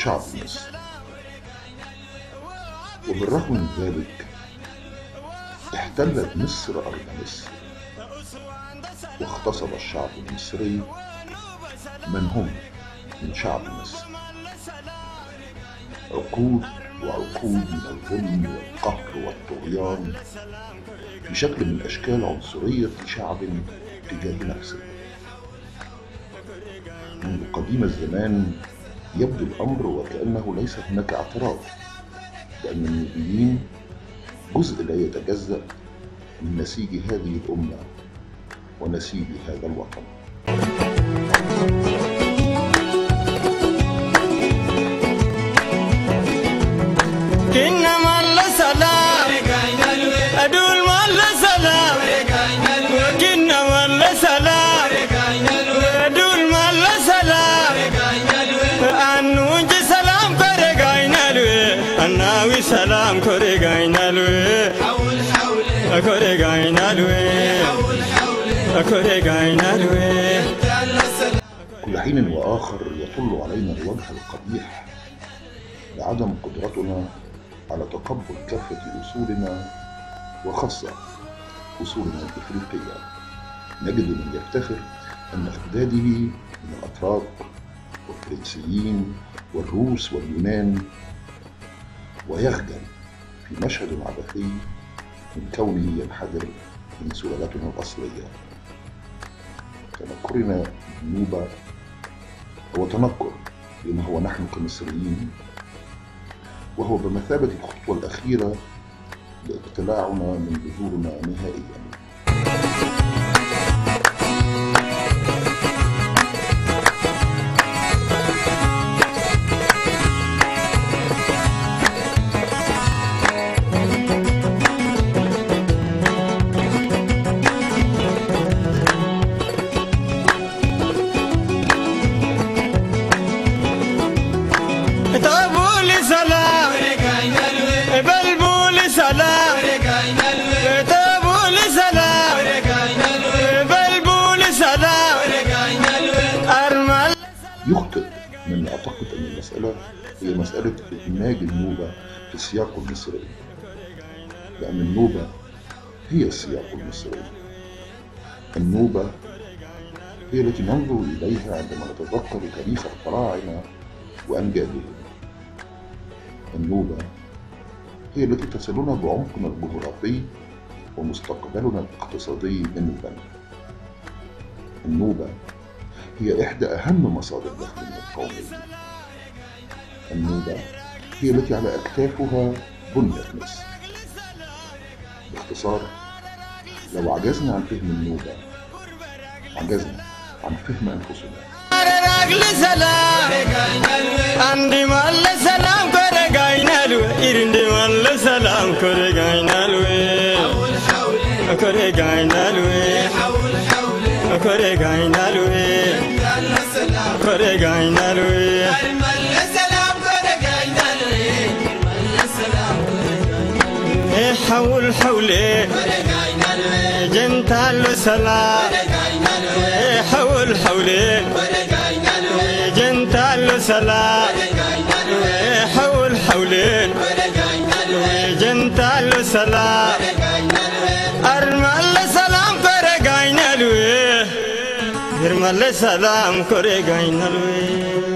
شعب مصر. وبالرغم من ذلك احتلت مصر أرض مصر، واغتصب الشعب المصري من هم من شعب مصر عقود وعقود من الظلم والقهر والطغيان في شكل من أشكال عنصرية شعب تجاه نفسه. منذ قديم الزمان يبدو الأمر وكأنه ليس هناك اعتراف بأن النوبيين جزء لا يتجزأ من نسيج هذه الأمة ونسيج هذا الوطن. سلام كوري غاينالوي كوري غاينالوي كوري غاينالوي. كل حين وآخر يطل علينا الوجه القبيح لعدم قدرتنا على تقبل كافة أصولنا وخاصة أصولنا الإفريقية. نجد من يفتخر أن أجداده من الأتراك والفرنسيين والروس واليونان، ويخجل في مشهد عبثي من كونه ينحدر من سلالتنا الأصلية. تنكرنا بالنوبة هو تنكر لما هو نحن كمصريين، وهو بمثابة الخطوة الأخيرة لاقتلاعنا من جذورنا نهائيا. يخطئ من يعتقد أن المسألة هي مسألة إدماج النوبة في السياق المصري، لأن النوبة هي السياق المصري. النوبة هي التي ننظر إليها عندما نتذكر تاريخ الفراعنة وأمجادهم. النوبة هي التي تصلنا بعمقنا الجغرافي ومستقبلنا الاقتصادي جنوبا. النوبة هي إحدى أهم مصادر دخلنا القومي. النوبة هي التي على أكتافها بنيت مصر. باختصار، لو عجزنا عن فهم النوبة عجزنا عن فهم أنفسنا. كوري غاينالوي كوري غاينالوي حول حولي جنتالو سلام حول حولي جنتالو سلام حول حولي جنتالو سلام أرمال سلام كوري غاينالوي سلام كوري غاينالوي.